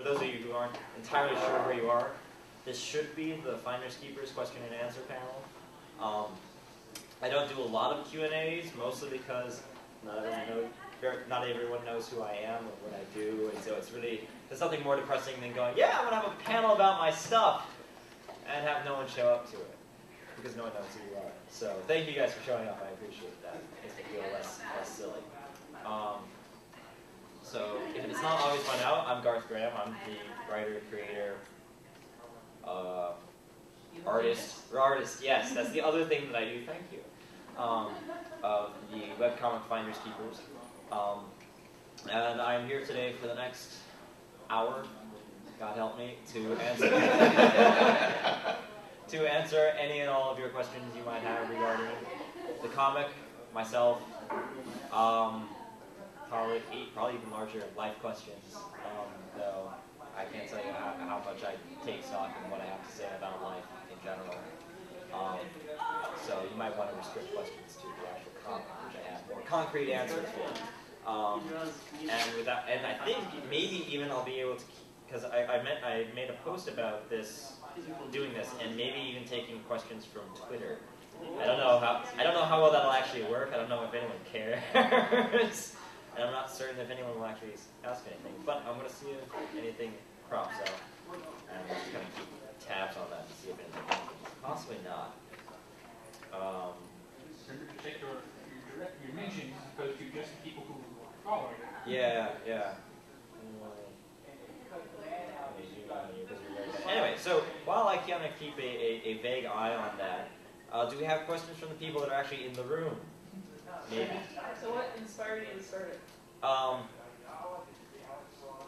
those of you who aren't entirely sure where you are, this should be the Finders Keepers question and answer panel. I don't do a lot of Q&As, mostly because not everyone knows who I am or what I do, and so there's nothing more depressing than going, yeah, I'm going to have a panel about my stuff, and have no one show up to it, because no one knows who you are. So thank you guys for showing up, I appreciate that. It makes me feel less silly. So if it's not obvious by now, I'm Garth Graham. I'm the writer, creator, artist, yes, that's the other thing that I do, thank you, of the webcomic Finders Keepers. And I'm here today for the next hour, God help me, to answer any and all of your questions you might have regarding the comic, myself, probably even larger life questions, though I can't tell you how much I take stock in what I have to say about life in general. So you might want to restrict questions to the actual comic, which I have more concrete answers for. And I think maybe even I'll be able to, because I made a post about this, doing this, and maybe even taking questions from Twitter. I don't know how well that'll actually work. I don't know if anyone cares. And I'm not certain if anyone will actually ask anything, but I'm going to see if anything crops up, and I'm just going to keep tabs on that to see if anything happens. Possibly not. Your mentions goes to just people who follow you. Yeah. Anyway, so while I kind of keep a vague eye on that, do we have questions from the people that are actually in the room? Maybe. So what inspired you to start it?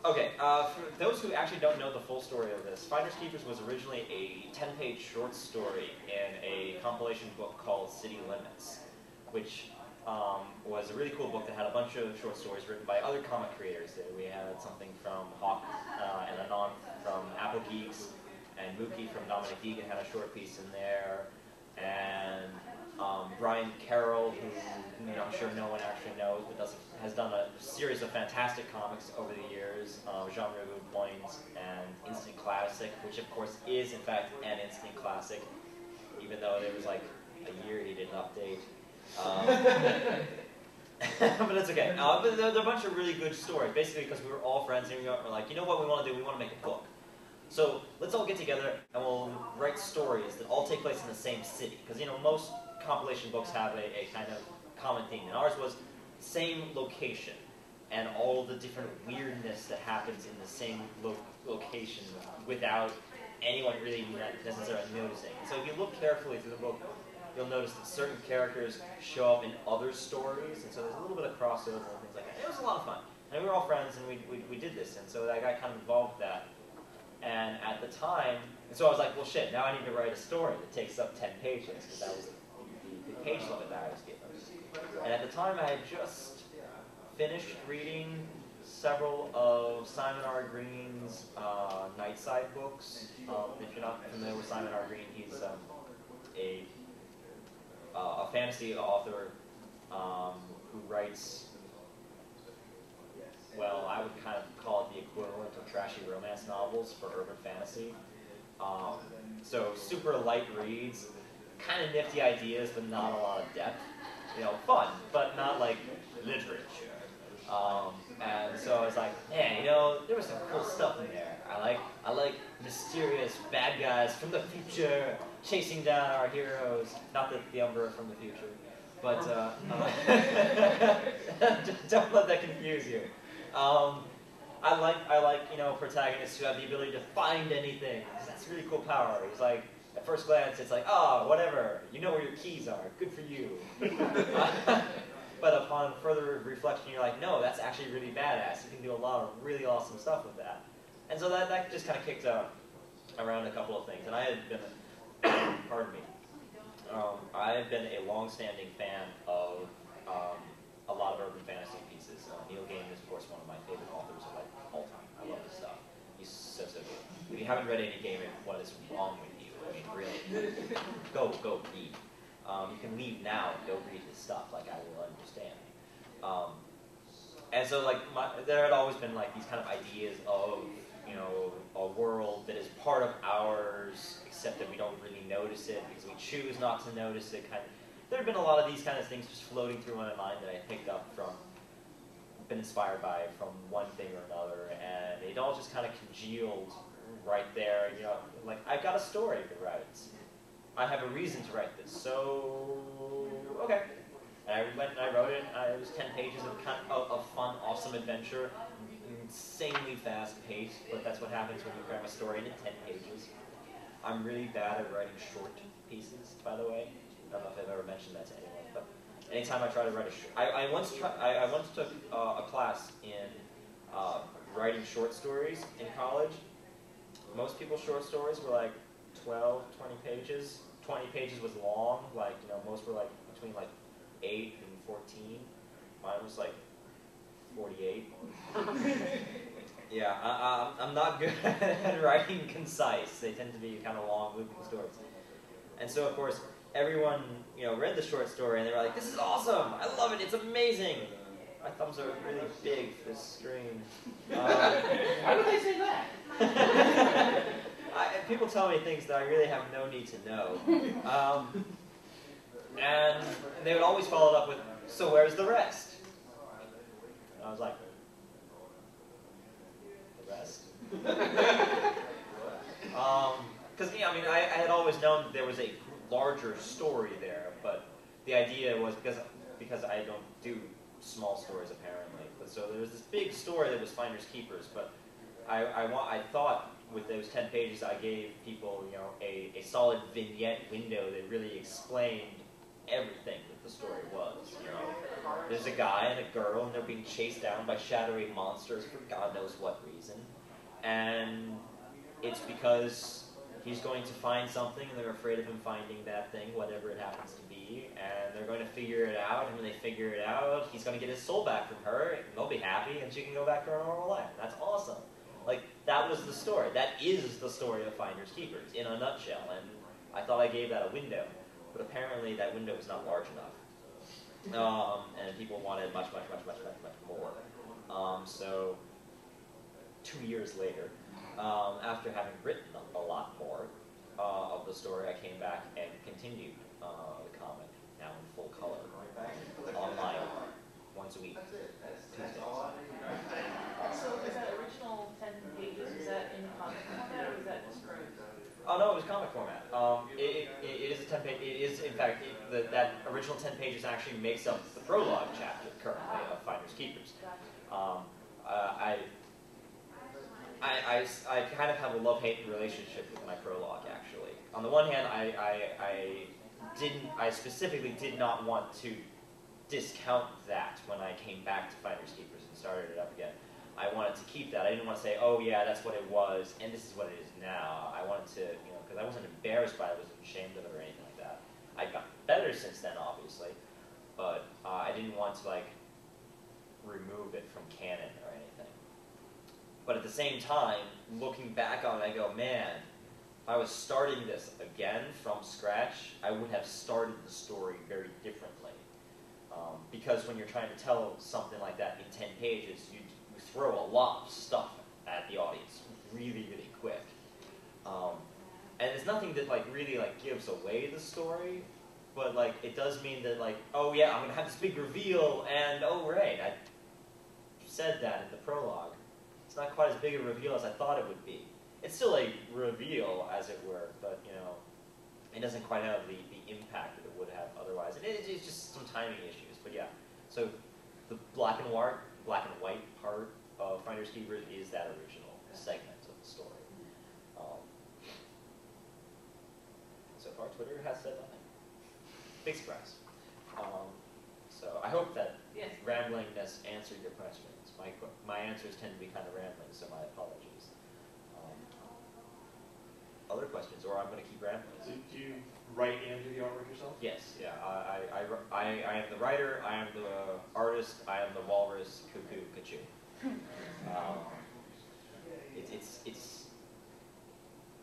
Okay, for those who actually don't know the full story of this, Finders Keepers was originally a 10-page short story in a compilation book called City Limits, which was a really cool book that had a bunch of short stories written by other comic creators. We had something from Hawk and Anon from Apple Geeks, and Mookie from Dominic Deegan had a short piece in there, and Brian Carroll, who I'm sure no one actually knows, but has done a series of fantastic comics over the years, Genre Good Points and Instant Classic, which of course is in fact an instant classic, even though there was like a year he didn't update. But it's okay. But there are a bunch of really good stories, basically because we were all friends and we were like, you know what we want to do? We want to make a book. So let's all get together and we'll write stories that all take place in the same city. Because most compilation books have a kind of common theme, and ours was same location and all the different weirdness that happens in the same location without anyone really necessarily noticing. And so if you look carefully through the book, you'll notice that certain characters show up in other stories, and so there's a little bit of crossover and things like that. It was a lot of fun, and we were all friends, and we did this, and so I got kind of involved with that. And at the time, and so I was like, well, shit, now I need to write a story that takes up 10 pages, because that was the page limit that I was given. And at the time, I had just finished reading several of Simon R. Green's Nightside books. If you're not familiar with Simon R. Green, he's a fantasy author who writes, well, I would kind of call it the equivalent of trashy romance novels for urban fantasy. So super light reads, kind of nifty ideas, but not a lot of depth. Fun, but not like literature. And so I was like, man, there was some cool stuff in there. I like mysterious bad guys from the future chasing down our heroes. Not that the Umbra are from the future, but don't let that confuse you. I like protagonists who have the ability to find anything. That's a really cool power. It's like, at first glance, it's like, oh, whatever. You know where your keys are. Good for you. But upon further reflection, you're like, no, that's actually really badass. You can do a lot of really awesome stuff with that. And so that just kind of kicked around a couple of things. And I had been, pardon me, I have been a long-standing fan of a lot of urban fantasy pieces. Neil Gaiman is, of course, one of my favorite authors of all time. I love his stuff. He's so good. If you haven't read any Gaiman, what is wrong with you? I mean, really, go read. You can leave now and go read his stuff. Like, I will understand. And so, like, there had always been like these kind of ideas of, part of ours, except that we don't really notice it because we choose not to notice it. There have been a lot of these kind of things just floating through my mind that I picked up from, been inspired by from one thing or another, and it all just kind of congealed right there. You know, like I've got a story to write. I have a reason to write this, so okay. And I went and I wrote it. It was 10 pages of kind of fun, awesome adventure, insanely fast paced. But that's what happens when you cram a story into 10 pages. I'm really bad at writing short pieces, by the way. I don't know if I've ever mentioned that to anyone, but anytime I try to write I once took a class in writing short stories in college. Most people's short stories were like 12, 20 pages. 20 pages was long, like, you know, most were like between like 8 and 14. Mine was like 48. Yeah, I'm not good at writing concise. They tend to be kind of long, looping stories. And so, of course, everyone, you know, read the short story and they were like, "This is awesome! I love it! It's amazing!" My thumbs are really big for this screen. Why would they say that? People tell me things that I really have no need to know. And they would always follow it up with, "So where's the rest?" And I was like, "The rest?" Because, yeah, I mean, I had always known that there was a larger story there, but the idea was, because I don't do small stories, apparently, but so there was this big story that was Finders Keepers, but I thought with those 10 pages I gave people, you know, a solid vignette window that really explained everything that the story was, you know. There's a guy and a girl, and they're being chased down by shadowy monsters for God knows what reason, and it's because he's going to find something, and they're afraid of him finding that thing, whatever it happens to be, and they're going to figure it out, and when they figure it out, he's going to get his soul back from her, and they'll be happy, and she can go back to her normal life. That's awesome. Like, that was the story. That is the story of Finders Keepers, in a nutshell, and I thought I gave that a window, but apparently that window was not large enough, and people wanted much, much, much, much, much, much more. So, 2 years later, after having written a lot more of the story, I came back and continued the comic, now in full color, online, once a week, Tuesdays. So is that original 10 pages, is that in comic format or is that just prose? Oh no, it was comic format. It is a 10 page. It is, in fact, that original 10 pages actually makes up the prologue chapter currently of Finders Keepers. I kind of have a love-hate relationship with my prologue, actually. On the one hand, I specifically did not want to discount that when I came back to Finders Keepers and started it up again. I wanted to keep that. I didn't want to say, "Oh yeah, that's what it was, and this is what it is now." I wanted to, you know, because I wasn't embarrassed by it, I wasn't ashamed of it or anything like that. I've gotten better since then, obviously, but I didn't want to, like, remove it from canon or anything. But at the same time, looking back on it, I go, man, if I was starting this again from scratch, I would have started the story very differently. Because when you're trying to tell something like that in 10 pages, you throw a lot of stuff at the audience really, really quick. And it's nothing that, like, really, like, gives away the story, but, like, it does mean that, like, oh yeah, I'm going to have this big reveal, and oh right, I said that in the prologue. It's not quite as big a reveal as I thought it would be. It's still a reveal, as it were, but, you know, it doesn't quite have the impact that it would have otherwise. And it's just some timing issues, but yeah. So the black and white part of Finders Keepers is that original segment of the story. So far, Twitter has said nothing. Big surprise. So I hope that Yes. ramblingness answered your questions. My answers tend to be kind of rambling, so my apologies. Other questions, or I'm going to keep rambling. So do you write and do the artwork yourself? Yes, yeah. I am the writer, I am the artist, I am the walrus, cuckoo, kachoo.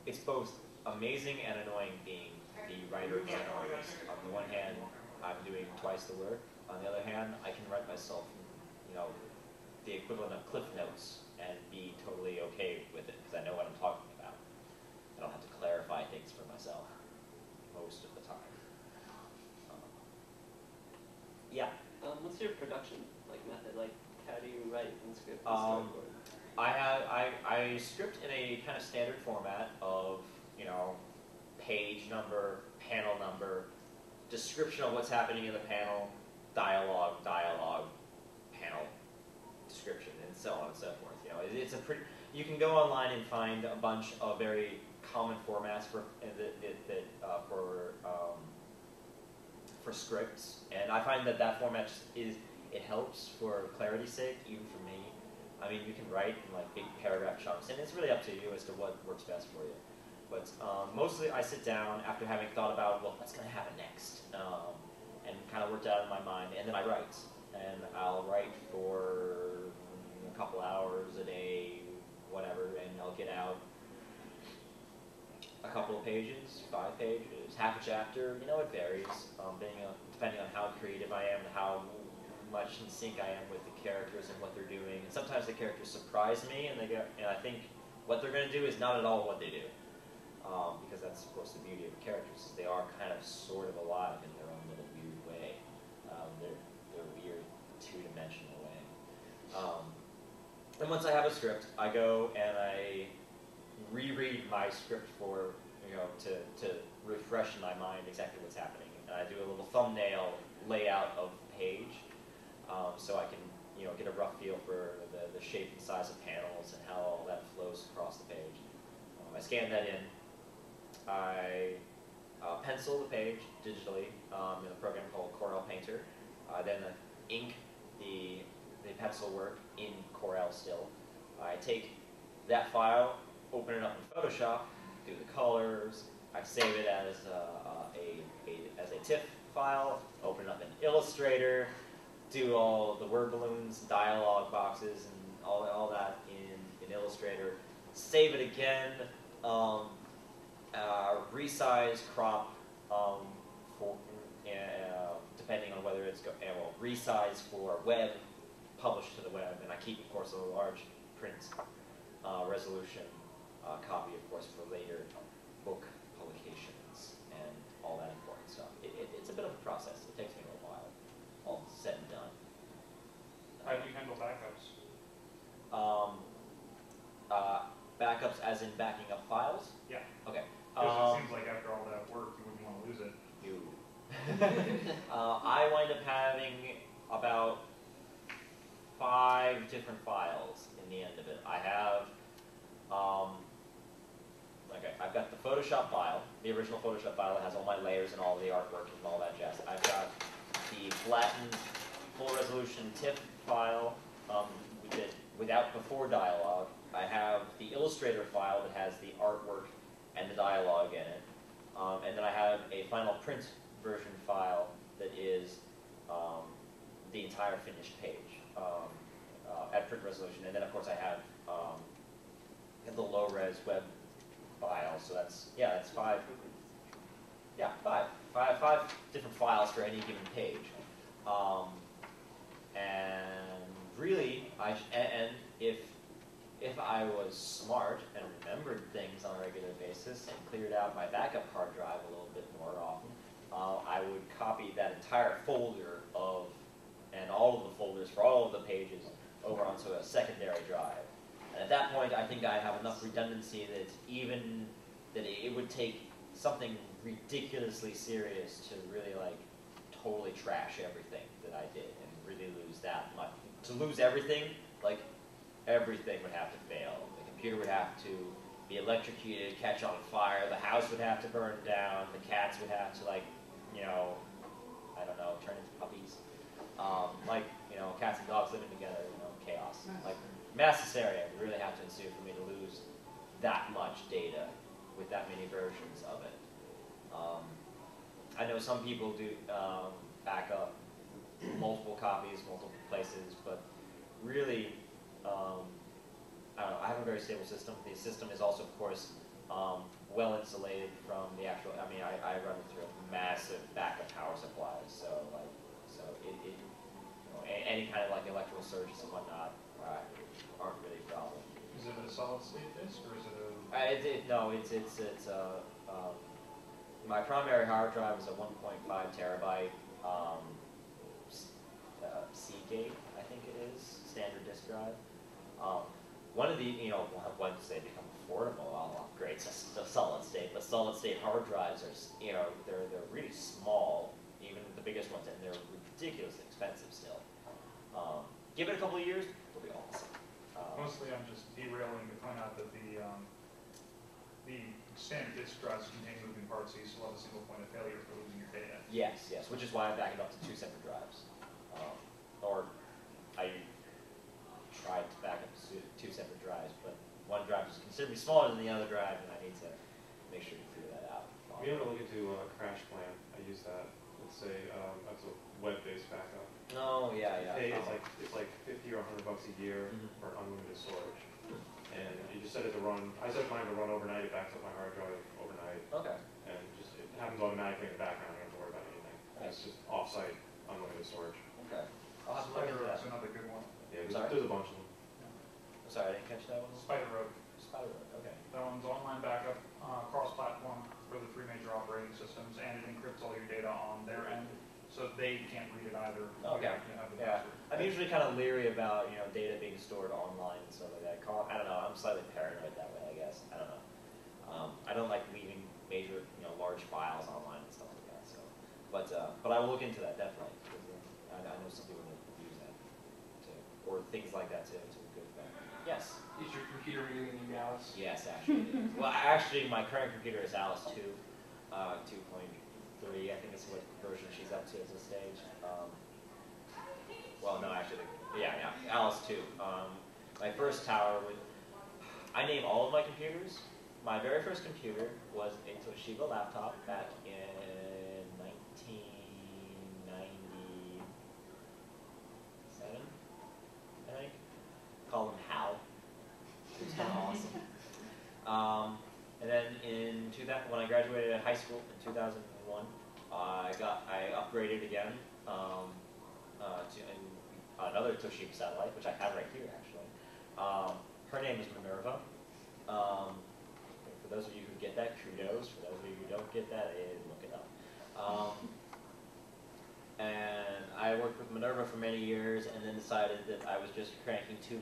It's both amazing and annoying being the writer and artist. On the one hand, I'm doing twice the work. On the other hand, I can write myself, you know, the equivalent of Cliff Notes and be totally okay with it because I know what I'm talking about. What's your production method? Like, how do you write and script and storyboard? I script in a kind of standard format of, page number, panel number, description of what's happening in the panel, dialogue, panel description, and so on and so forth. It's a pretty. You can go online and find a bunch of very common formats for scripts, and I find that format it helps for clarity's sake, even for me. I mean, you can write in big paragraph chunks, and it's really up to you as to what works best for you. But mostly I sit down after having thought about, what's going to happen next, and kind of worked out in my mind, and then I write. And I'll write for a couple hours a day, whatever, and I'll get out a couple of pages, 5 pages, half a chapter. It varies, depending on how creative I am and how much in sync I am with the characters and what they're doing. And sometimes the characters surprise me, and I think what they're going to do is not at all what they do. Because that's, of course, the beauty of the characters, is they are kind of sort of alive in their own little weird way. They're weird, two-dimensional way. And once I have a script, I go and I reread my script for, to refresh in my mind exactly what's happening. And I do a little thumbnail layout of the page, so I can, get a rough feel for the shape and size of panels and how all that flows across the page. I scan that in. I pencil the page digitally in a program called Corel Painter. Then ink the pencil work in Corel still. I take that file, open it up in Photoshop, do the colors. I save it as a TIFF file, open it up in Illustrator, do all the word balloons, dialogue boxes, and all that in Illustrator. Save it again. Resize, crop, depending on whether it's resize for web, publish to the web, and I keep, of course, a large print resolution copy, of course, for later book publications and all that important stuff. It's a bit of a process. It takes me a little while, all said and done. How do you handle backups? Backups as in backing up files? Yeah. Okay. Because it seems like after all that work, you wouldn't want to lose it. I wind up having about 5 different files in the end of it. I have, I've got the Photoshop file, the original Photoshop file that has all my layers and all the artwork and all that jazz. I've got the flattened full resolution TIFF file without before dialogue. I have the Illustrator file that has the artwork and the dialogue in it. And then I have a final print version file that is the entire finished page at print resolution. And then, of course, I have the low-res web file. So that's 5. Yeah, 5 different files for any given page. And really, if I was smart and remembered things on a regular basis and cleared out my backup hard drive a little bit more often, I would copy that entire folder and all of the folders for all of the pages over onto a secondary drive. And at that point, I think I have enough redundancy that it would take something ridiculously serious to really totally trash everything that I did and really lose that much. To lose everything, everything would have to fail. The computer would have to be electrocuted, catch on fire, the house would have to burn down, the cats would have to I don't know, turn into puppies. Cats and dogs living together, chaos. Mass hysteria would really have to ensue for me to lose that much data with that many versions of it. I know some people do back up multiple copies, multiple places, but really, I don't know, I have a very stable system. The system is also, of course, well insulated from the actual, I run it through a massive backup power supply, so any kind of electrical surges and whatnot aren't really a problem. Is it a solid state disk or is it a? No, it's my primary hard drive is a 1.5 terabyte Seagate, I think it is, standard disk drive. One of the, once they become affordable, I'll upgrade to solid state. But solid state hard drives are, they're really small, even the biggest ones, and they're ridiculously expensive still. Give it a couple of years, it'll be awesome. Mostly, I'm just derailing to point out that the standard disk drives contain moving parts, so you still have a single point of failure for losing your data. Yes, which is why I'm backing up to 2 separate drives. Or I tried to back up to 2 separate drives, but one drive is considerably smaller than the other drive, and I need to make sure to figure that out. We have to look into Crash Plan. I use that. It's that's a web-based backup. Oh, yeah. It's like 50 or $100 a year for unlimited storage. And you just set it to run. I set mine to run overnight. It backs up my hard drive overnight. Okay. And it happens automatically in the background. I don't have to worry about anything. It's just off-site unlimited storage. Okay. I'll have to look into that. Spider Road's another good one. Yeah, Sorry? there's a bunch of them. I'm sorry, I didn't catch that one. Spider Road. Spider Road, okay. That one's online backup, cross-platform for the 3 major operating systems, and it encrypts all your data on their end, so they can't read it either. Okay. You have the Yeah. password. I'm usually kind of leery about, data being stored online and stuff like that. I don't know, I'm slightly paranoid that way, I guess. I don't know. I don't like leaving major, large files online and stuff like that, so. But I will look into that, definitely. Because, I know some people that use that, too. Or things like that, too, to a good effect. Yes? Is your computer reading you, Alice? Yes, actually. It is. Well, actually, my current computer is Alice 2, 2.3. I think it's what version she's up to at this stage. Well, no, actually, yeah, Alice 2. My first tower, I name all of my computers. My very first computer was a Toshiba laptop back in 1997, I think. Call them HAL. It was kind of awesome. And then when I graduated high school in 2001, I upgraded again to another Toshiba satellite, which I have right here actually. Her name is Minerva. For those of you who get that, kudos. For those of you who don't get that, look it up. And I worked with Minerva for many years, and then decided that I was just cranking too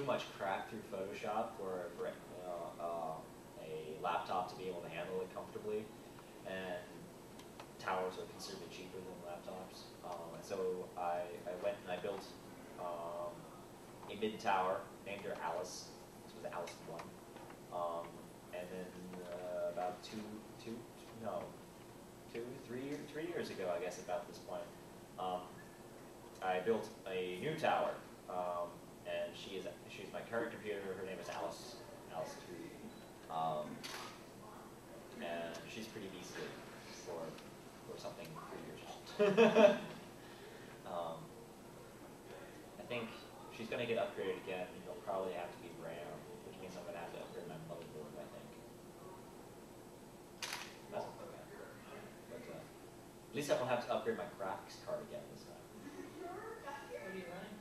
much crap through Photoshop for a laptop to be able to handle it comfortably. And towers are considerably cheaper than laptops. And so I went and I built a mid tower, named her Alice. This was Alice 1. And then about 3 years ago, I guess, about this point, I built a new tower, and she's my current computer. Her name is Alice 2, and she's pretty beastly for something 3 years old. I think she's going to get upgraded again. It'll probably have to be RAM, which means I'm going to have to upgrade my motherboard, I think. That's not bad. But at least I won't have to upgrade my graphics card again this time. What are you running?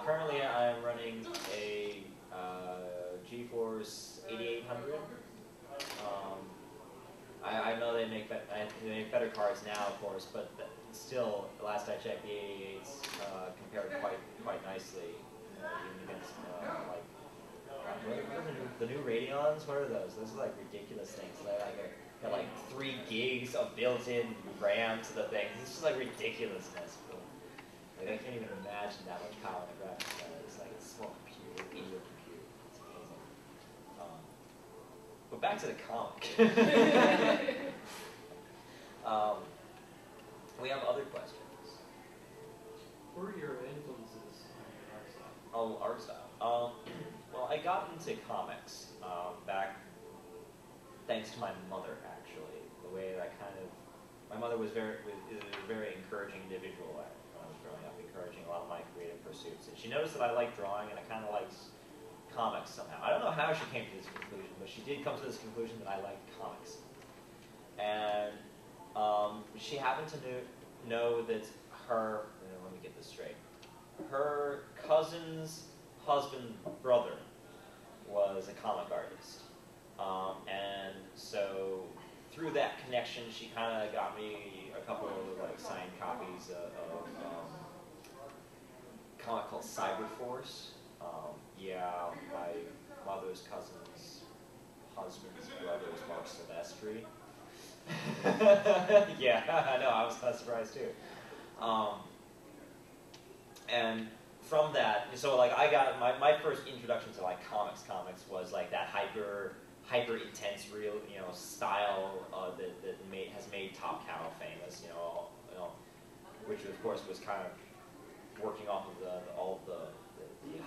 Currently, I'm running a GeForce 8800. I know they make better cards now, of course, but still, last I checked, the 88s compared quite nicely, even against the new Radeons. What are those? Those are like ridiculous things. They're like 3 gigs of built-in RAM to the thing. It's just like ridiculousness. Like, I can't even imagine that much power in a graphics card. It's like a small computer in your computer. It's amazing. But back to the comic. We have other questions. What were your influences on your art style? Oh, art style. Well, I got into comics back thanks to my mother, actually. The way that my mother was a very encouraging individual when I was growing up, encouraging a lot of my creative pursuits. And she noticed that I liked drawing and I kind of liked comics somehow. I don't know how she came to this conclusion, but she did come to this conclusion that I liked comics. And she happened to know that let me get this straight, her cousin's husband brother was a comic artist. And so through that connection, she kind of got me a couple of signed copies of comic called Cyberforce. Yeah, my mother's cousin's husband's brother's Mark Silvestri. Yeah, I know, I was kind of surprised too. And from that, so like I got my first introduction to like comics was like that hyper intense real style that has made Top Cow famous, which of course was kind of working off of all of the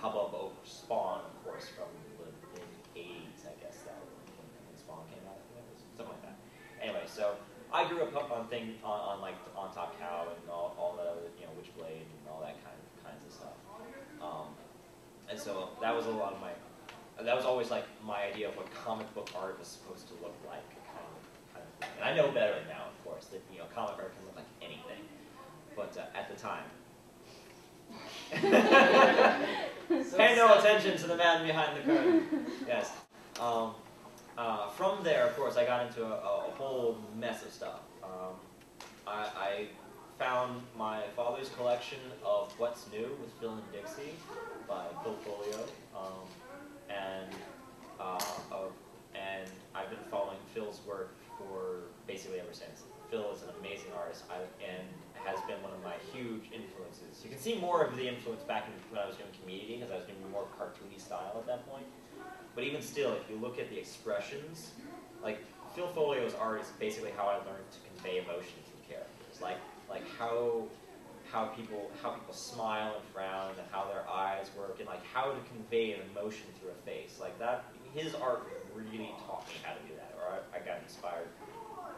hubbub over Spawn, of course, from the 80s, I guess, that when Spawn came out, I think it was something like that. Anyway, so I grew up on Top Cow and all that other, Witchblade and all that kinds of stuff. And so that was that was always like my idea of what comic book art was supposed to look like, kind of thing. And I know better now, of course, that comic art can look like anything, but at the time. Pay no attention to the man behind the curtain. Yes. From there, of course, I got into a whole mess of stuff. I found my father's collection of What's New with Phil and Dixie by Phil Folio, and I've been following Phil's work for basically ever since. Phil is an amazing artist and has been one of my huge influences. You can see more of the influence back when I was doing Community, because I was doing more cartoony style at that point. But even still, if you look at the expressions, like Phil Folio's art is basically how I learned to convey emotion through characters, like how people smile and frown and how their eyes work, and like how to convey an emotion through a face. Like that, his art really taught me how to do that, or I got inspired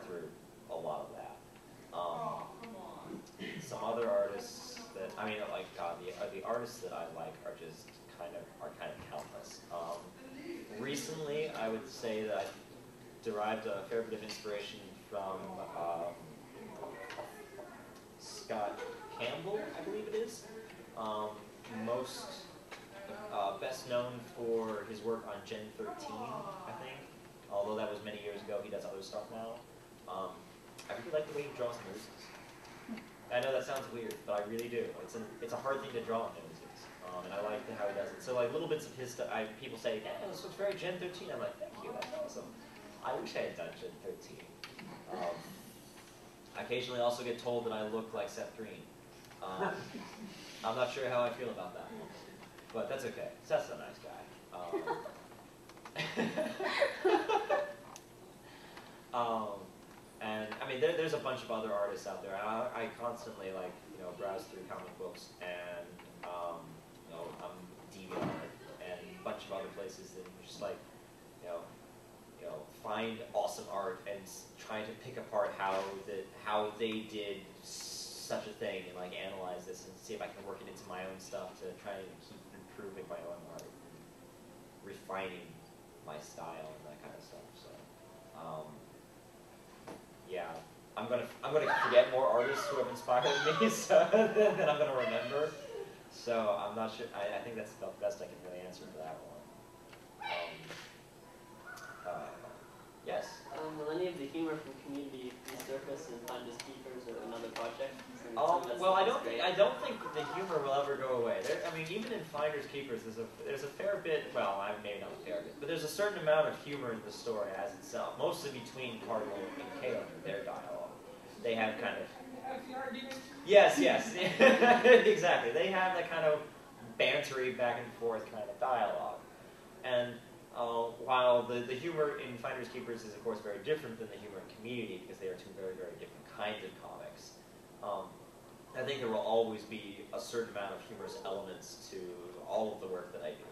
through a lot of that. Some other artists that the artists that I like are just kind of countless. Recently, I would say that I derived a fair bit of inspiration from Scott Campbell, I believe it is. Best known for his work on Gen 13, I think. Although that was many years ago, he does other stuff now. I really like the way he draws noses. I know that sounds weird, but I really do. It's a hard thing to draw noses, and I like how he does it. So like little bits of his stuff, people say, "Yeah, this looks very Gen 13." I'm like, "Thank you, that's awesome." I wish I had done Gen 13. I occasionally also get told that I look like Seth Green. I'm not sure how I feel about that, but that's okay. Seth's a nice guy. And I mean, there's a bunch of other artists out there. I constantly browse through comic books and I'm DeviantArt and a bunch of other places that just find awesome art and trying to pick apart how they did such a thing and analyze this and see if I can work it into my own stuff to try and keep improving my own art and refining my style and that kind of stuff. So. Yeah, I'm gonna forget more artists who have inspired me, so than I'm gonna remember. So I'm not sure. I think that's the best I can really answer for that one. Yes. Will any of the humor from Community resurface in Finders Keepers or another project? Well, I don't think the humor will ever go away. Even in Finders Keepers, there's a fair bit. Well, maybe not a fair bit, but there's a certain amount of humor in the story as itself. Mostly between Cardinal and Caleb and their dialogue. They have kind of. Yes, exactly. They have that kind of bantery back and forth kind of dialogue, and while the humor in Finders Keepers is of course very different than the humor in Community because they are two very, very different kinds of comics. I think there will always be a certain amount of humorous elements to all of the work that I do.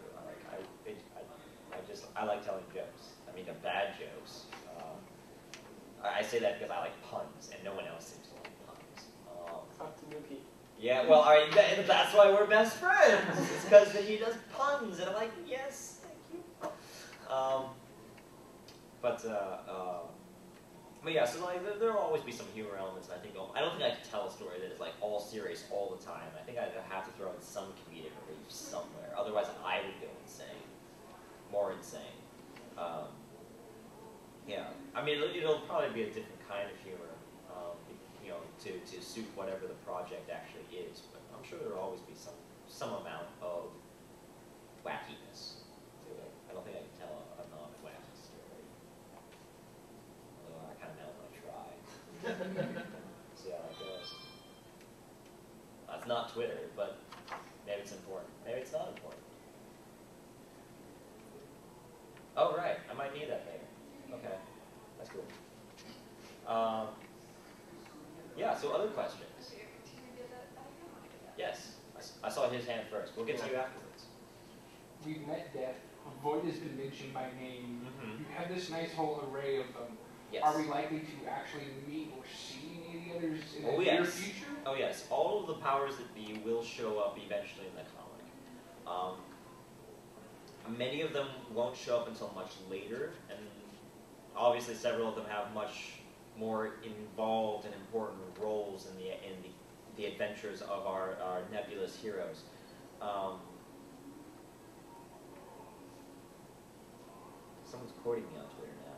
I like telling jokes. They're bad jokes. I say that because I like puns, and no one else seems to like puns. Talk to Mookie. Yeah, well, that's why we're best friends. It's because he does puns, and I'm like, yes, thank you. But yeah, so there will always be some humor elements. And I don't think I can tell a story that is all serious all the time. I think I'd have to throw in some comedic relief somewhere. Otherwise, I would go insane, more insane. Yeah, it'll probably be a different kind of humor, to suit whatever the project actually is. But I'm sure there will always be some some amount of wackiness to it. I don't think I can tell a non-wacky story. Although I kind of know when I try. See how that goes. That's not Twitter, but maybe it's important. Maybe it's not important. Oh, right. I might need that later. Okay. That's cool. Yeah, so other questions? Yes. I saw his hand first. We'll get to you afterwards. We've met Death. Void has been mentioned by name. Mm-hmm. You have this nice whole array of them. Yes. Are we likely to actually meet or see any of the others in the Oh, near yes. future? Oh, yes. All of the powers that be will show up eventually in the comic. Many of them won't show up until much later, and obviously several of them have much more involved and important roles in the adventures of our nebulous heroes. Someone's quoting me on Twitter now.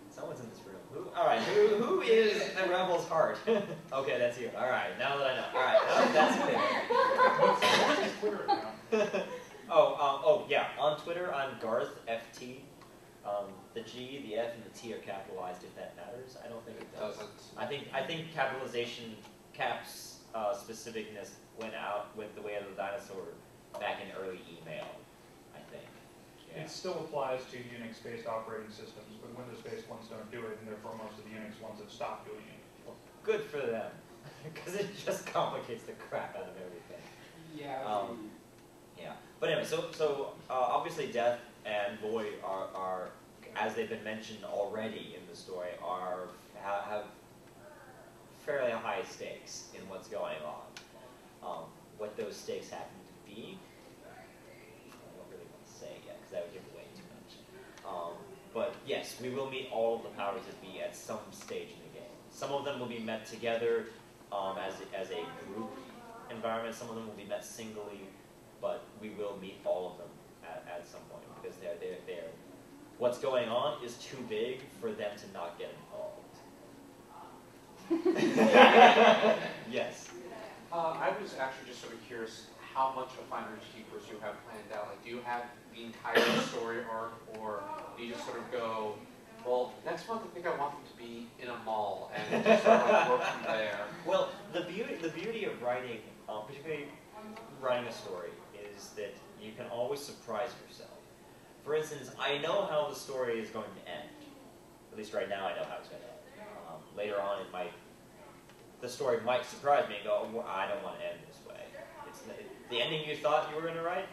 Someone's in this room. Alright, who is the Rebel's heart? Okay, that's you. Alright, now that I know. Alright, now that that's What's his Twitter account? Oh, yeah. On Twitter, I'm Garth FT. The G, the F, and the T are capitalized if that matters. I don't think it does. I think capitalization caps specificness went out with the way of the dinosaur back in early email, I think. Yeah. It still applies to Unix-based operating systems, but Windows-based ones don't do it, and therefore most of the Unix ones have stopped doing it. Good for them, because it just complicates the crap out of everything. Yeah. Yeah. But anyway, so obviously Death and Void are, as they've been mentioned already in the story, have fairly high stakes in what's going on. What those stakes happen to be, I don't really want to say yet, because that would give away too much. But yes, we will meet all of the powers that be at some stage in the game. Some of them will be met together as a group environment. Some of them will be met singly, but we will meet all of them at some point, because they're what's going on is too big for them to not get involved. Yes. I was actually just sort of curious how much of Finders Keepers you have planned out. Like, do you have the entire story arc, or do you just sort of go, well, next month I think I want them to be in a mall, and just sort of like work from there? Well, the beauty of writing, particularly writing a story, is that you can always surprise yourself. For instance, I know how the story is going to end. At least right now I know how it's going to end. Later on, the story might surprise me and go, well, I don't want to end this way. It's the ending you thought you were going to write,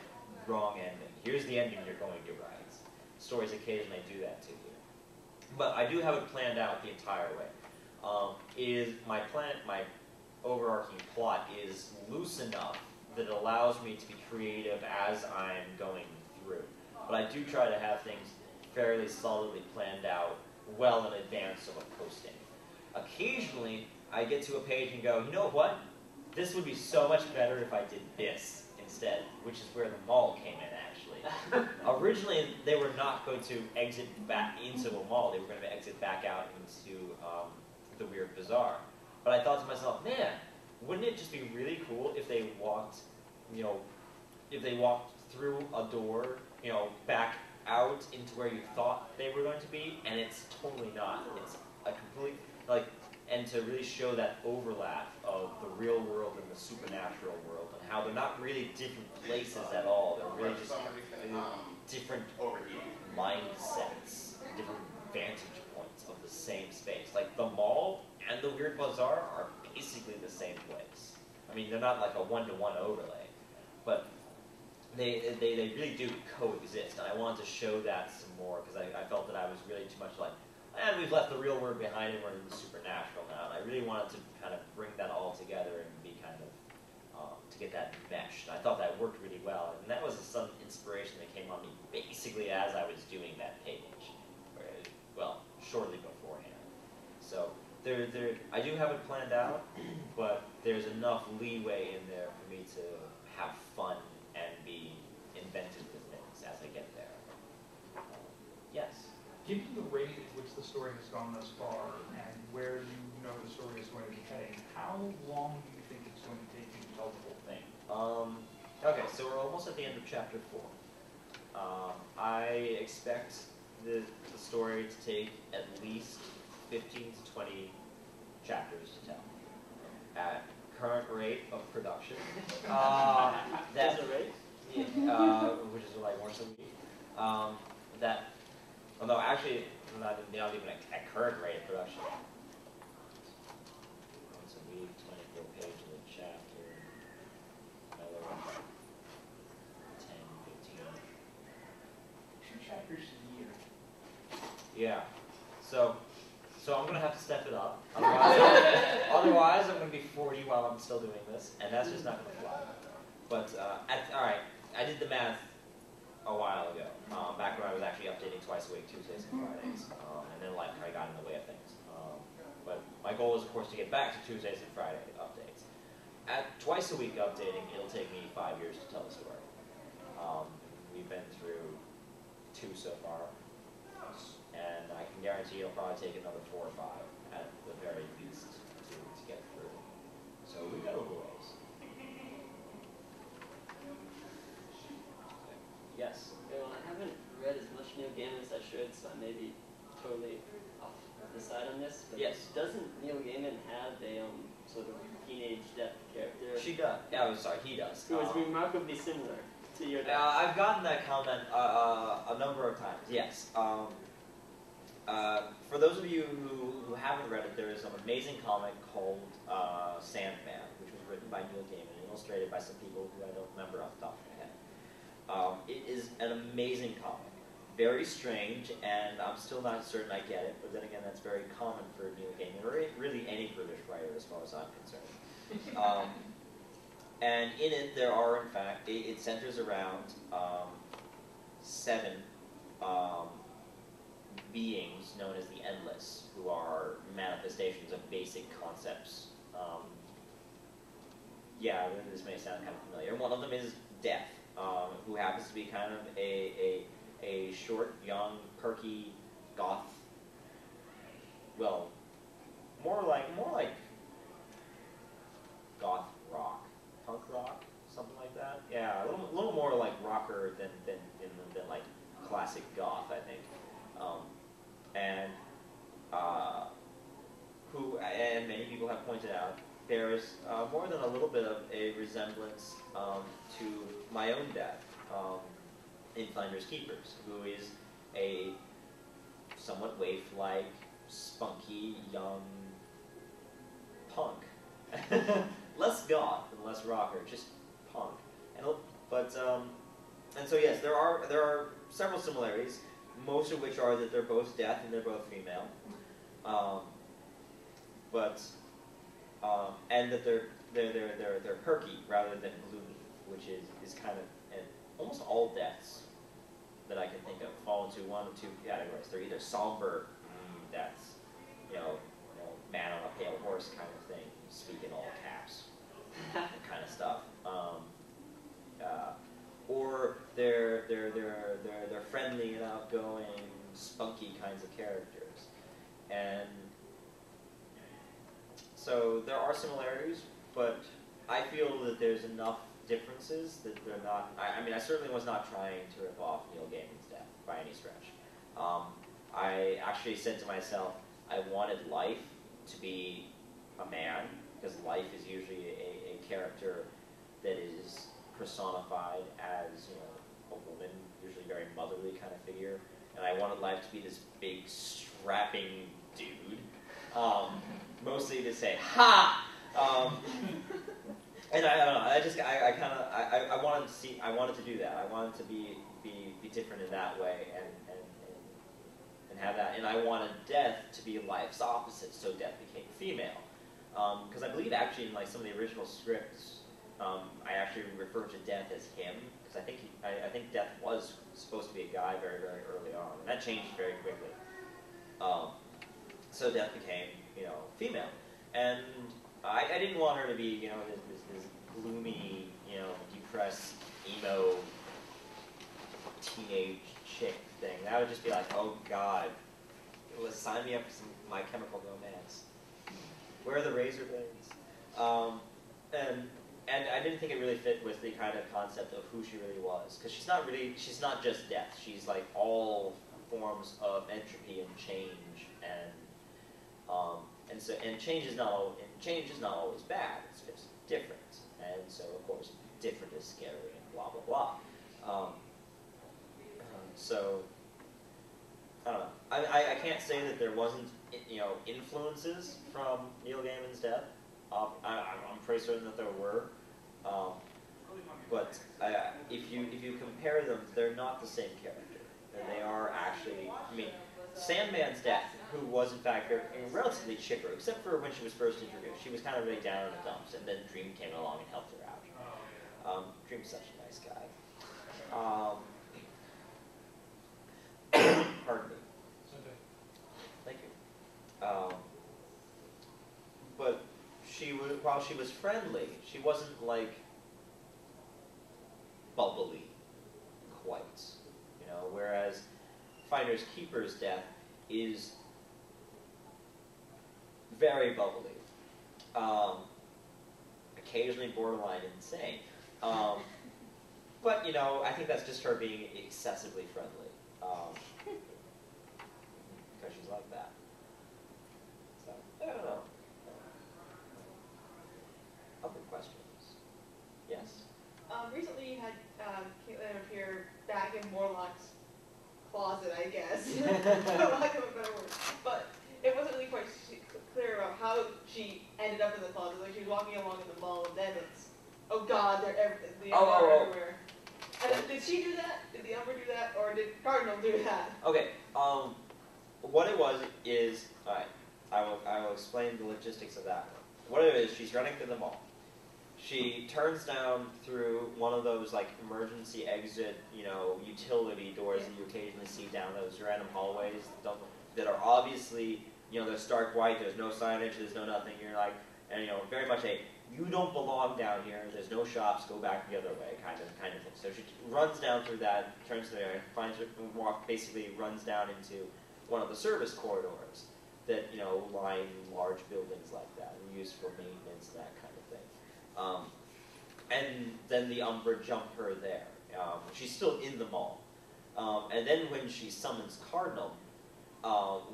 wrong ending. Here's the ending you're going to write. Stories occasionally do that to you. But I do have it planned out the entire way. My overarching plot is loose enough that it allows me to be creative as I'm going through. But I do try to have things fairly solidly planned out well in advance of a posting. Occasionally, I get to a page and go, you know what? This would be so much better if I did this instead, which is where the mall came in, actually. Originally, they were not going to exit back into a mall. They were going to exit back out into the Weird Bazaar. But I thought to myself, man, wouldn't it just be really cool if they walked, through a door, back out into where you thought they were going to be, and it's totally not. It's a complete, and to really show that overlap of the real world and the supernatural world, and how they're not really different places at all. They're really just different mindsets, different vantage points of the same space. Like the mall and the Weird Bazaar are basically the same place. I mean, they're not like a one-to-one overlay, but they really do coexist, and I wanted to show that some more, because I felt that I was really too much like, and we've left the real world behind and we're in the supernatural now, and I really wanted to kind of bring that all together and be kind of, to get that meshed. And I thought that worked really well, and that was some inspiration that came on me basically as I was doing that page, shortly beforehand. So I do have it planned out, but there's enough leeway in there for me to have fun and be inventive with things as I get there. Yes? Given the rate at which the story has gone thus far, and where you know the story is going to be heading, how long do you think it's going to take you to tell the whole thing? Okay, so we're almost at the end of chapter 4. I expect the story to take at least 15 to 20 chapters to tell. At current rate of production, There's a rate? which is like once a week. Although actually, not even at current rate of production. Once a week, 24 pages of a chapter, another 10, 15. 2 chapters a year. Yeah. So I'm gonna have to step it up. Otherwise I'm gonna be 40 while I'm still doing this, and that's just not gonna fly. But all right, I did the math a while ago, back when I was actually updating twice a week, Tuesdays and Fridays, and then life kind of got in the way of things. But my goal is, of course, to get back to Tuesdays and Friday updates. At twice a week updating, it'll take me 5 years to tell the story. We've been through 2 so far, and I can guarantee it'll probably take another 4 or 5 at the very least to get through. So we got a ways. Yes. Okay, well, I haven't read as much Neil Gaiman as I should, so I may be totally off the side on this. But Yes. doesn't Neil Gaiman have a sort of teenage death character She does. Yeah, I'm sorry, he does. who is remarkably similar to your death? I've gotten that comment a number of times, yes. For those of you who haven't read it, there is an amazing comic called Sandman, which was written by Neil Gaiman and illustrated by some people who I don't remember off the top of my head. It is an amazing comic. Very strange, and I'm still not certain I get it, but then again, that's very common for Neil Gaiman, or really any British writer as far as I'm concerned. And in it, there are, in fact, it centers around 7 beings known as the Endless, who are manifestations of basic concepts. Yeah, this may sound kind of familiar. One of them is Death, who happens to be kind of a short, young, perky goth. Well, more like goth rock, punk rock, something like that. Yeah, a little more like rocker than like classic goth, I think. And many people have pointed out, there is more than a little bit of a resemblance to my own death in Finders Keepers, who is a somewhat waif-like, spunky, young punk. Less goth and less rocker, just punk. And so yes, there are several similarities, most of which are that they're both death and they're both female. And that they're perky rather than gloomy, which is kind of, and almost all deaths that I can think of fall into one of 2 categories. They're either somber deaths, man on a pale horse kind of thing, speak in all caps, kind of stuff. Or they're friendly and outgoing, spunky kinds of characters. And so there are similarities, but I feel that there's enough differences that they're not. I mean, I certainly was not trying to rip off Neil Gaiman's death by any stretch. I actually said to myself, I wanted Life to be a man, because Life is usually a character that is personified as, a woman, usually very motherly kind of figure. And I wanted Life to be this big, strapping dude, mostly to say, ha! And I don't know, I wanted to do that. I wanted to be different in that way and have that. And I wanted Death to be Life's opposite, so Death became female. Because I believe actually in like some of the original scripts, I actually refer to Death as him, because I think Death was supposed to be a guy very, very early on, and that changed very quickly. So Death became, female. And I didn't want her to be, this gloomy, depressed, emo, teenage chick thing. That would just be like, oh God, sign me up for some My Chemical Romance. Where are the razor blades? and I didn't think it really fit with the kind of concept of who she really was, because she's not just death. She's like all forms of entropy and change, and change is not always bad. It's just different, and so of course different is scary and blah blah blah. So I don't know. I can't say that there wasn't influences from Neil Gaiman's death. I'm pretty certain that there were, but if you compare them, they're not the same character. They are actually. I mean, Sandman's death, who was in fact relatively chipper, except for when she was first introduced. She was kind of really down in the dumps, and then Dream came along and helped her out. Dream's such a nice guy. Pardon me. Thank you. But while she was friendly, she wasn't like bubbly quite, whereas Finders Keeper's death is very bubbly, occasionally borderline insane. But I think that's just her being excessively friendly, because she's like that. So I don't know. Other questions? Yes. Recently you had Caitlin appear back in Morlock's closet, I guess, for lack of a better word. But it wasn't really quite clear about how she ended up in the closet. Like she was walking along in the mall, and then it's, oh God, they're everywhere. And did she do that? Did the Umbra do that? Or did Cardinal do that? Okay. What it was is, all right. I will explain the logistics of that one. What it is, she's running through the mall. She turns down through one of those like emergency exit, utility doors that you occasionally see down those random hallways that are obviously, they're stark white. There's no signage. There's no nothing. You're like, and very much you don't belong down here. There's no shops. Go back the other way, kind of thing. So she runs down through that, turns to there, finds her basically runs down into one of the service corridors that line large buildings like that and used for maintenance, that kind of thing. And then the Umbra jump her there. She's still in the mall. And then when she summons Cardinal,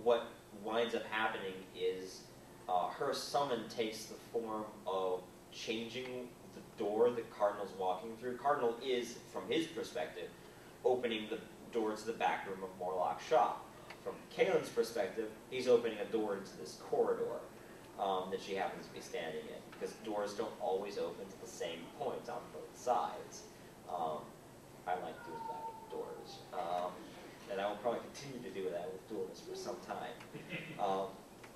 what winds up happening is her summon takes the form of changing the door that Cardinal's walking through. Cardinal is, from his perspective, opening the door to the back room of Morlock's shop. From Kaylin's perspective, he's opening a door into this corridor that she happens to be standing in, because doors don't always open to the same point on both sides. I like doing that with doors, and I will probably continue to do that with doors for some time.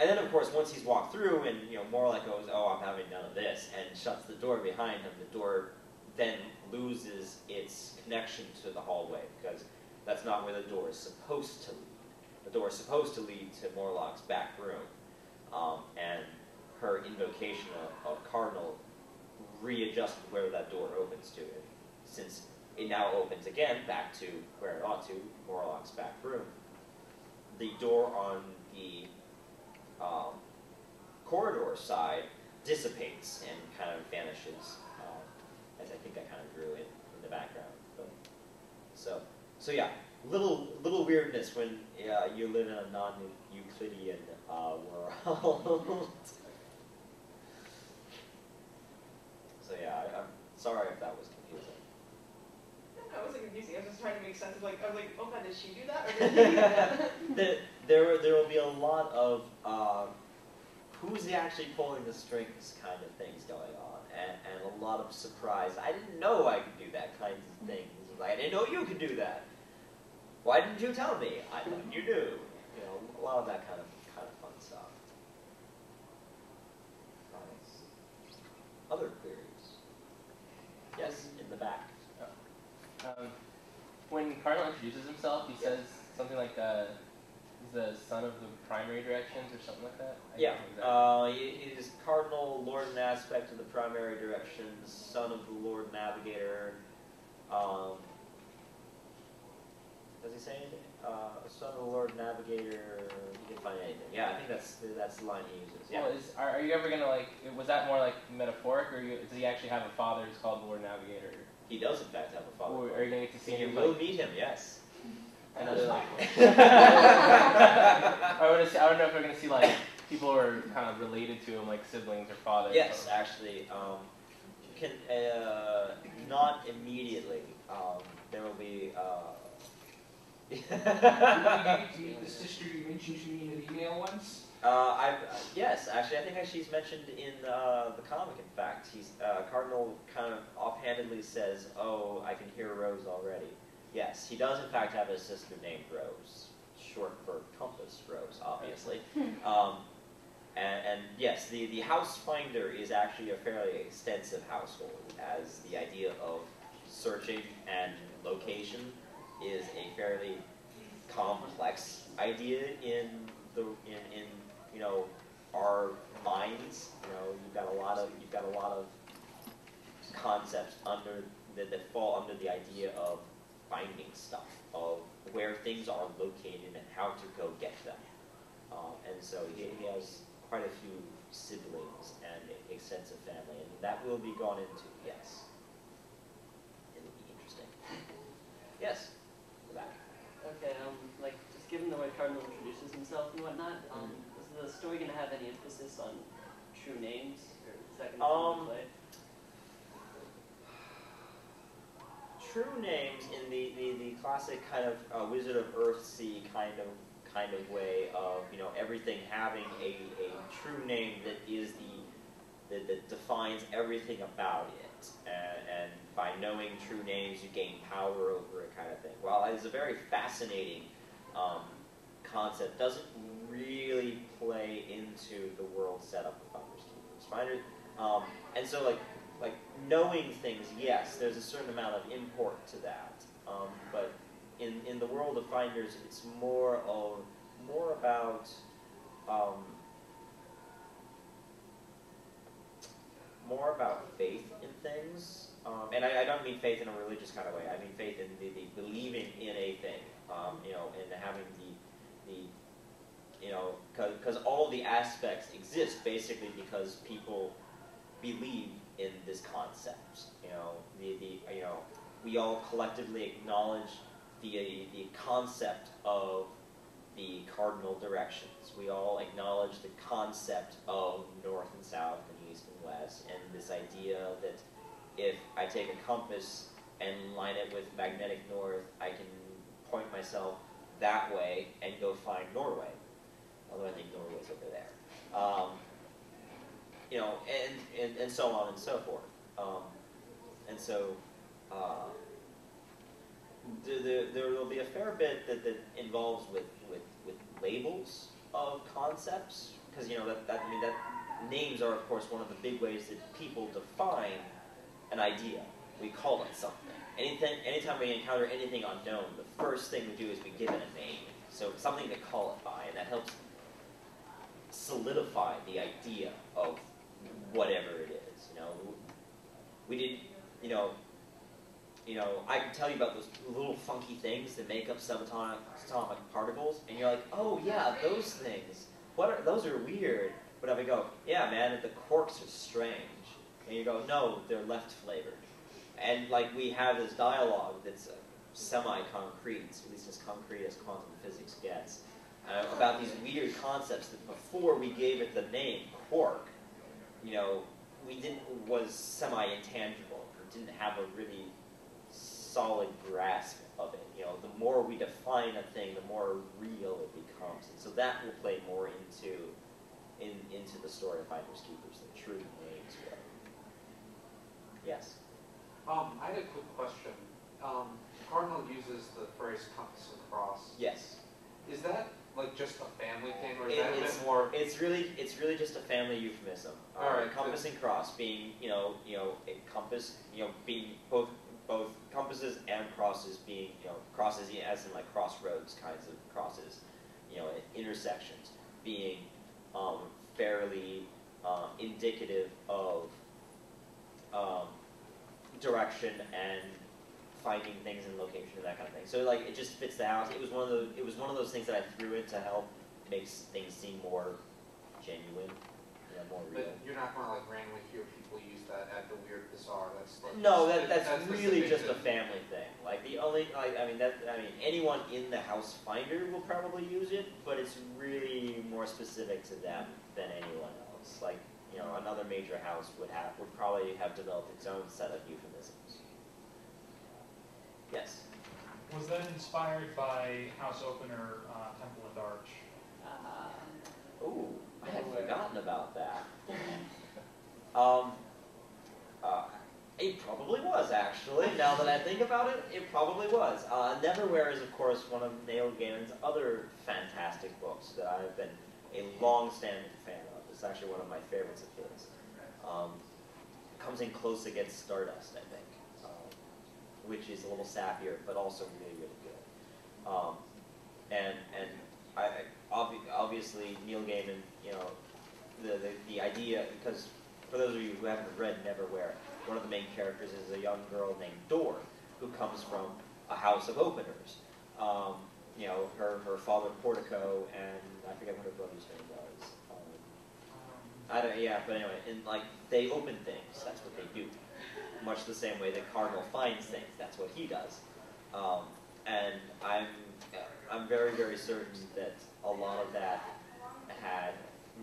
And then, of course, once he's walked through and Morlock goes, "Oh, I'm having none of this," and shuts the door behind him, the door then loses its connection to the hallway, because that's not where the door is supposed to lead. The door is supposed to lead to Morlock's back room, and her invocation of Cardinal readjusted where that door opens to it, since it now opens again back to where it ought to, Morlock's back room. The door on the corridor side dissipates and kind of vanishes, as I think I kind of drew in the background. But, so yeah, little weirdness when you live in a non-Euclidean world. So yeah, I'm sorry if that was confusing. No, it wasn't confusing. I was just trying to make sense of I was like, oh God, did she do that? Or did he do that? There will be a lot of who's actually pulling the strings kind of things going on, and a lot of surprise. I didn't know I could do that kinds of things. Like, I didn't know you could do that. Why didn't you tell me? I thought you knew. A lot of that kind of fun stuff. Other queries? Yes, in the back. When Cardinal introduces himself, he says something like, he's the son of the primary directions or something like that? Yeah, he is Cardinal, Lord and Aspect of the primary directions, son of the Lord Navigator. Does he say anything? Son of the Lord Navigator, he didn't find anything. Yeah, I think that's the line he uses. Yeah. Well, are you ever gonna like? Was that more like metaphoric, or does he actually have a father who's called the Lord Navigator? He does in fact have a father. Or are you gonna get to see You him? will Like, meet him. Yes. another like. I want to see. I don't know if we're gonna see like people who are kind of related to him, like siblings or fathers. Yes, or, actually, can not immediately. There will be. Did you meet the sister you mentioned to me in the email once? Yes, actually, I think she's mentioned in the comic. In fact, Cardinal kind of offhandedly says, "Oh, I can hear Rose already." Yes, he does in fact have a sister named Rose, short for Compass Rose, obviously. And yes, the house finder is actually a fairly extensive household, as the idea of searching and location is a fairly complex idea in you know, our minds. You know, you've got a lot of concepts that fall under the idea of finding stuff, of where things are located and how to go get them. And so he has quite a few siblings and extensive family, and that will be gone into. Yes, it'll be interesting. Yes, go back. Okay, like, just given the way Cardinal introduces himself and whatnot, is the story going to have any emphasis on true names, or is that going to come into play? True names in the classic kind of Wizard of Earthsea kind of way of, you know, everything having a true name that is that defines everything about it, and by knowing true names you gain power over it, kind of thing. While it's a very fascinating concept, doesn't really play into the world setup of Finders Keepers. And so like knowing things, yes, there's a certain amount of import to that. But in the world of Finders, it's more about faith in things. And I don't mean faith in a religious kind of way. I mean faith in the believing in a thing. You know, and having the you know, because all the aspects exist basically because people believe in this concept. You know, you know, we all collectively acknowledge the concept of the cardinal directions. We all acknowledge the concept of north and south and east and west, and this idea that if I take a compass and line it with magnetic north, I can point myself that way and go find Norway. Although I think Norway's over there. You know, and so on and so forth. And so there will be a fair bit that involves with labels of concepts, because you know that names are of course one of the big ways that people define an idea. We call it something. Anytime we encounter anything unknown, the first thing we do is we give it a name. So it's something to call it by, and that helps solidify the idea of whatever it is. You know, we did. You know, I can tell you about those little funky things that make up subatomic particles, and you're like, oh yeah, those things. Those are weird. But if I go, yeah, man, the quarks are strange, and you go, no, they're left flavored. And like we have this dialogue that's semi-concrete, at least as concrete as quantum physics gets, about these weird concepts that before we gave it the name quark, you know, was semi-intangible, or didn't have a really solid grasp of it. You know, the more we define a thing, the more real it becomes, and so that will play more into the story of Finders Keepers than true names will. Yes. I had a quick question. Cardinal uses the phrase compass and cross. Yes. Is that like just a family thing, or is that a bit more? It's really just a family euphemism. All right. Compass and cross being a compass, being both compasses and crosses being crosses as in like crossroads kinds of crosses, at intersections being fairly indicative of direction and finding things in location and that kind of thing. So like it just fits the house. It was one of those things that I threw in to help makes things seem more genuine, more real. But you're not going to like randomly hear people use that at the weird bizarre. That's like, No, that's really specific just to- a family thing. Like the only, anyone in the house finder will probably use it, but it's really more specific to them than anyone else. Like, another major house would probably have developed its own set of euphemisms. Yes. Was that inspired by House Opener, Temple and Arch? Ooh, I had No way. forgotten about that. It probably was, actually. Now that I think about it, it probably was. Neverwhere is, of course, one of Neil Gaiman's other fantastic books that I've been a long-standing fan of. It's actually one of my favorites of his. Comes in close against Stardust, I think, which is a little sappier, but also really, really good. Obviously, Neil Gaiman, the idea, because for those of you who haven't read Neverwhere, one of the main characters is a young girl named Dor, who comes from a house of openers. Her father Portico, and I forget what her brother's name was. But anyway, they open things. That's what they do. Much the same way that Cardinal finds things. That's what he does. And I'm very, very certain that a lot of that had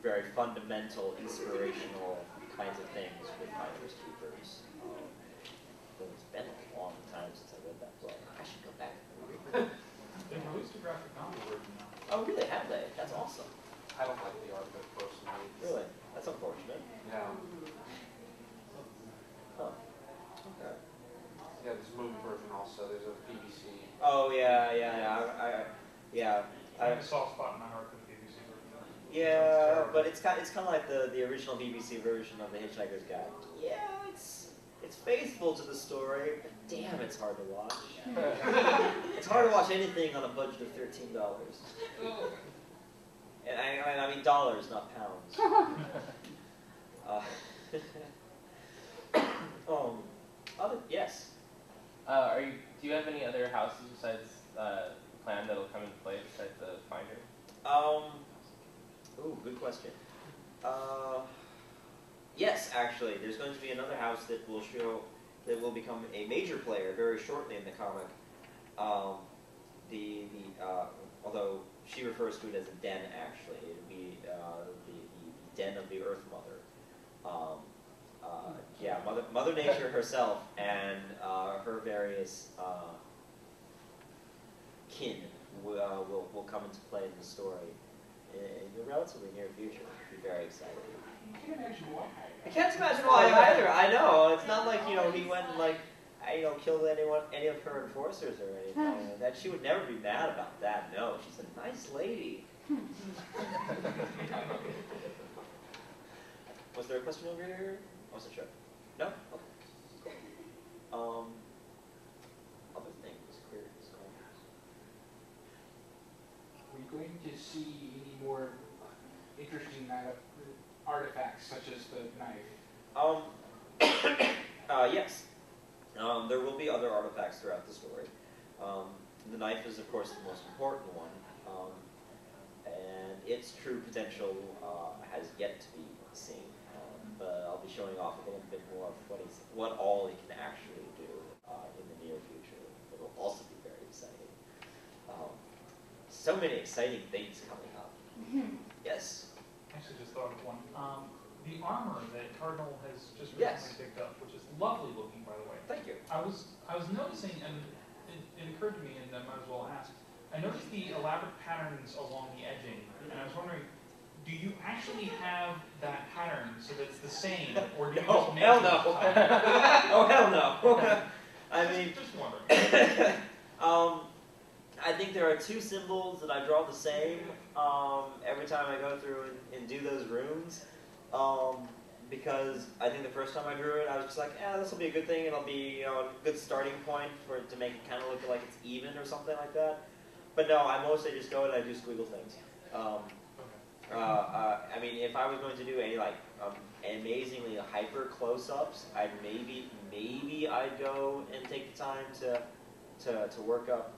very fundamental, inspirational kinds of things with Finders Keepers. But it's been a long time since I read that book. I should go back and read it. They released a graphic novel version now. Oh, really? Have they? That's awesome. I don't like the art of it personally. Really? That's unfortunate. Yeah. Huh. Okay. Yeah, there's a movie version also. There's a BBC. Oh, yeah. I have a soft spot in my heart for the BBC version. Yeah, but it's kind of like the original BBC version of The Hitchhiker's Guide. Yeah, it's faithful to the story, but damn, it's hard to watch. It's hard to watch anything on a budget of $13. And I mean dollars, not pounds. Yes. Do you have any other houses besides Plan that'll come into play besides the Finder? Good question. Yes, actually, there's going to be another house that will become a major player very shortly in the comic. Although she refers to it as a den, actually, it'll be the den of the Earth Mother. Mother Nature herself and her various kin will come into play in the story in the relatively near future. It'll be very exciting. I can't imagine why. I can't imagine why either. I know. It's not like, he went and killed any of her enforcers or anything. That she would never be mad about that. No, she's a nice lady. Was there a question over here? I wasn't sure. No? Okay. Other things, queries, comments. Are we going to see any more interesting artifacts such as the knife? Yes. There will be other artifacts throughout the story. The knife is, of course, the most important one, and its true potential has yet to be seen. But I'll be showing off a little bit more of what all he can actually do in the near future. It will also be very exciting. So many exciting things coming up. Yes. I actually just thought of one. The armor that Cardinal has just recently Yes. picked up, which is lovely looking, by the way. Thank you. I was noticing, and it occurred to me, and I might as well ask. I noticed the elaborate patterns along the edging, and I was wondering, do you actually have that pattern so that it's the same, or do you No, just make hell it no. the time? Oh, hell no. I mean, Just wondering. I think there are two symbols that I draw the same every time I go through and do those runes. Because I think the first time I drew it, I was just like, this will be a good thing. It'll be a good starting point for it to make it kind of look like it's even or something like that. But no, I mostly just go and I do squiggle things. I mean, if I was going to do any amazingly hyper close-ups, maybe I'd go and take the time to work up,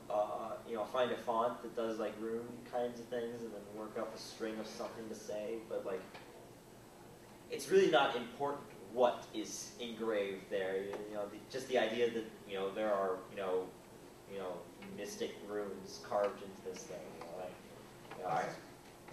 find a font that does like rune kinds of things, and then work up a string of something to say. But like, it's really not important what is engraved there. Just the idea that there are mystic runes carved into this thing.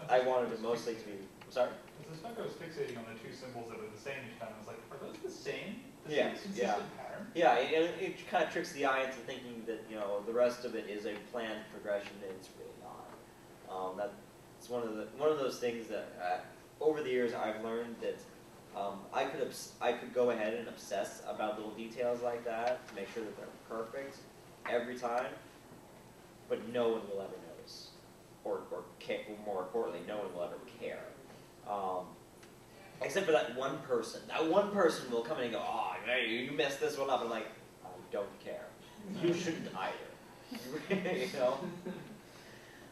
I wanted it mostly to be. Sorry. As the Smoker was fixating on the two symbols that are the same each time, I was like, are those the same? The Yeah, same consistent pattern? Yeah, it kind of tricks the eye into thinking that the rest of it is a planned progression, and it's really not. That's one of those things that over the years I've learned that I could go ahead and obsess about little details like that to make sure that they're perfect every time, but no one will ever notice, or more importantly, no one will ever care. Except for that one person. That one person will come in and go, "Oh, you messed this one up." And I'm like, I don't care. You shouldn't either.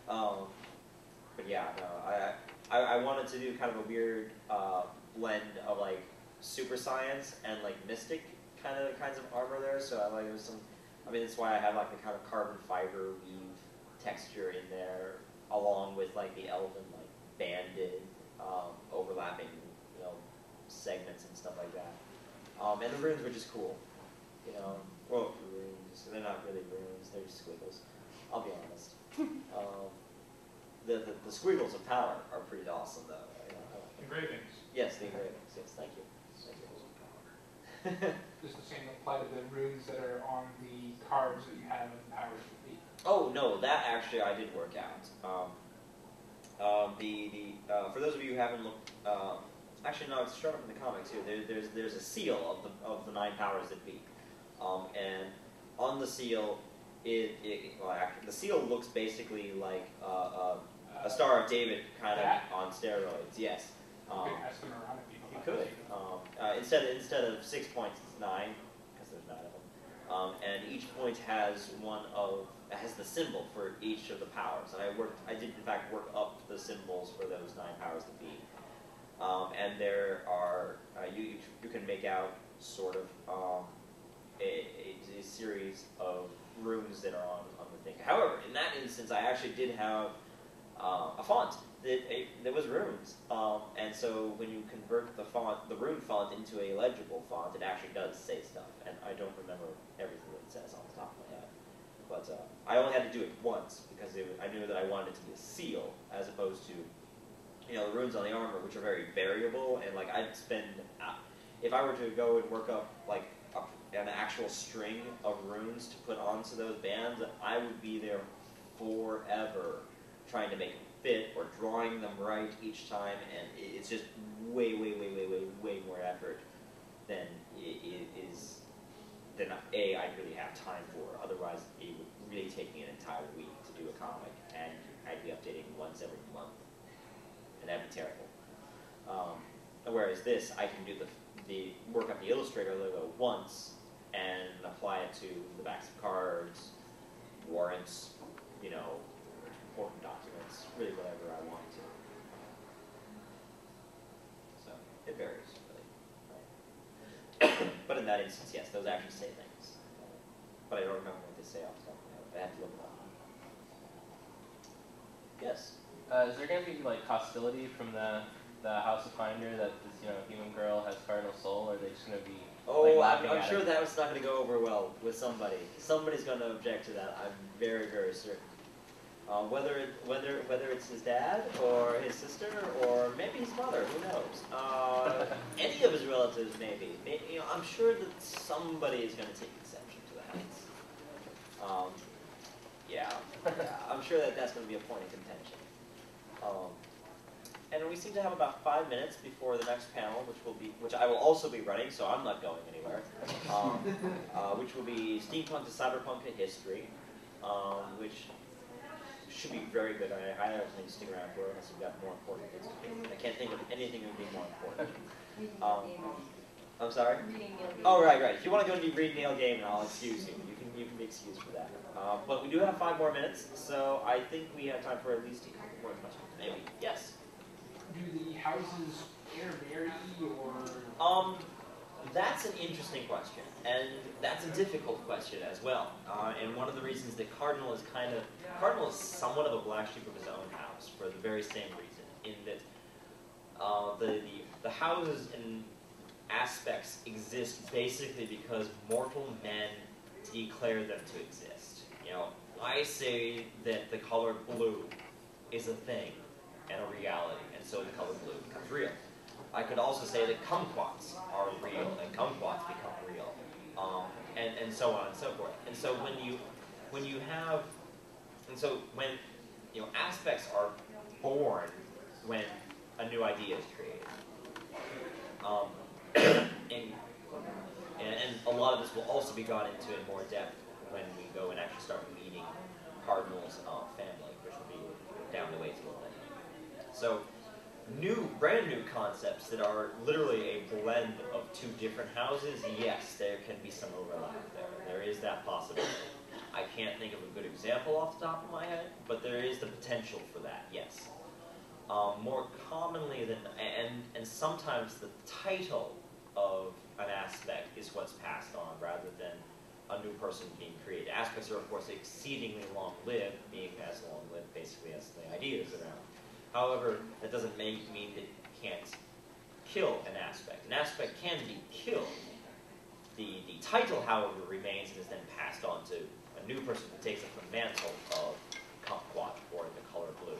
But yeah, no, I wanted to do kind of a weird blend of like super science and like mystic kinds of armor there. So it was some. I mean, that's why I had like the kind of carbon fiber weave texture in there, along with like the elven like banded overlapping segments and stuff like that. And the runes were just cool. Well, runes. They're not really runes. They're just squiggles. I'll be honest. The squiggles of power are pretty awesome, though. Engravings. Yes, the engravings. Yes, thank you. Does the same apply to the runes that are on the cards that you have in the powers of the beat? Oh no, that actually I did work out. For those of you who haven't looked, actually no, it's shown up in the comics here. There's a seal of the 9 powers that be, and on the seal, the seal looks basically like a Star of David kind of on steroids. Yes. You could ask them around if You could. Instead of 6 points, it's 9 because there's 9 of them, and each point has the symbol for each of the powers. And I did in fact work up the symbols for those 9 powers to be. And there are you can make out sort of a series of runes that are on the thing. However, in that instance, I actually did have a font that was runes, and so when you convert the rune font into a legible font, it actually does say stuff. And I don't remember everything that it says off the top of my head, but I only had to do it once because I knew that I wanted it to be a seal as opposed to the runes on the armor, which are very variable, and like I'd spend if I were to go and work up like an actual string of runes to put onto those bands, I would be there forever trying to make them fit or drawing them right each time, and it's just way more effort than I'd really have time for. Otherwise, it would really take me an entire week to do a comic, and I'd be updating once every month, and that'd be terrible. Whereas this, I can do the work up the Illustrator logo once and apply it to the backs of cards, warrants, important documents, really whatever I want to. So it varies, really. But in that instance, yes, those actually say things. But I don't remember what they say off the top of my head. I have to look it up. Yes. Is there going to be like hostility from the House of Finder that this human girl has cardinal soul, or are they just going to be? Oh, I'm sure that was not going to go over well with somebody. Somebody's going to object to that. I'm very certain. Whether it's his dad or his sister or maybe his mother, who knows? Any of his relatives, maybe. I'm sure that somebody is going to take exception to that. Yeah, I'm sure that's going to be a point of contention. And we seem to have about 5 minutes before the next panel, which I will also be running, so I'm not going anywhere. Which will be Steampunk to Cyberpunk in History, which should be very good. I highly recommend you stick around for it unless you've got more important things to do. I can't think of anything that would be more important. I'm sorry? Oh, right. If you want to go to read Neil Gaiman, I'll excuse you. You can be excused for that. But we do have 5 more minutes, so I think we have time for at least more questions. Maybe. Yes? Do the houses intermarry, or That's an interesting question, and that's a difficult question as well. And one of the reasons that Cardinal is somewhat of a black sheep of his own house for the very same reason, in that the houses and aspects exist basically because mortal men declare them to exist. You know, I say that the color blue is a thing and a reality, and so the color blue becomes real. I could also say that kumquats are real, and kumquats become real, and so on and so forth. And so when aspects are born when a new idea is created, and a lot of this will also be gone into in more depth when we go and actually start meeting Cardinal's family, which will be down the way to a little bit. So, brand new concepts that are literally a blend of two different houses, yes, there can be some overlap there. There is that possibility. I can't think of a good example off the top of my head, but there is the potential for that, yes. More commonly than, and sometimes the title of an aspect is what's passed on rather than a new person being created. Aspects are, of course, exceedingly long-lived, being as long-lived basically as the ideas around. However, that doesn't mean that you can't kill an aspect. An aspect can be killed. The title, however, remains and is then passed on to a new person who takes up the mantle of kumquat or the color blue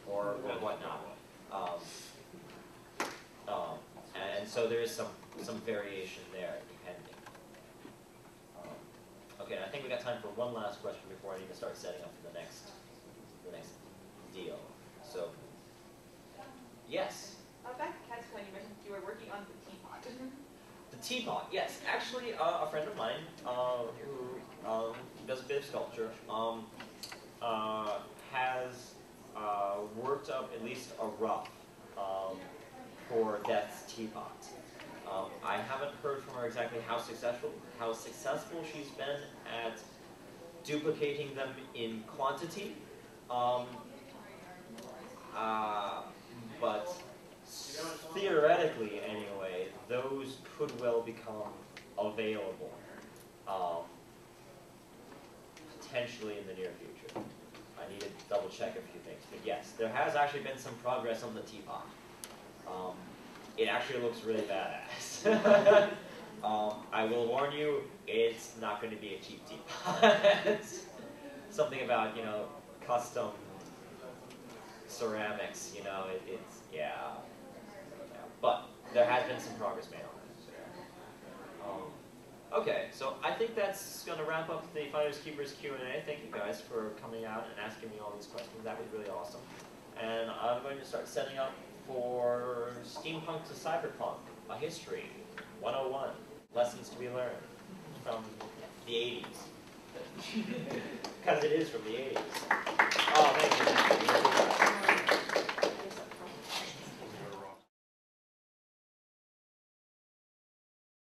or whatnot. And so there is some variation there, depending. Okay, I think we got time for one last question before I need to start setting up for the next deal. So, yes. Back at CATSCON, you mentioned you were working on the teapot. The teapot, yes. Actually, a friend of mine who does a bit of sculpture has worked up at least a rough for Death's teapot. I haven't heard from her exactly how successful she's been at duplicating them in quantity. But theoretically, anyway, those could well become available potentially in the near future. I need to double check a few things, but yes, there has actually been some progress on the teapot. It actually looks really badass. I will warn you, it's not going to be a cheap teapot. Something about, custom ceramics, yeah. But there has been some progress made on that. Okay, so I think that's going to wrap up the Finders Keepers Q&A. Thank you guys for coming out and asking me all these questions. That was really awesome. And I'm going to start setting up for Steampunk to Cyberpunk, a history, 101, lessons to be learned from the 80s. Because it is from the 80s. Oh, thank you.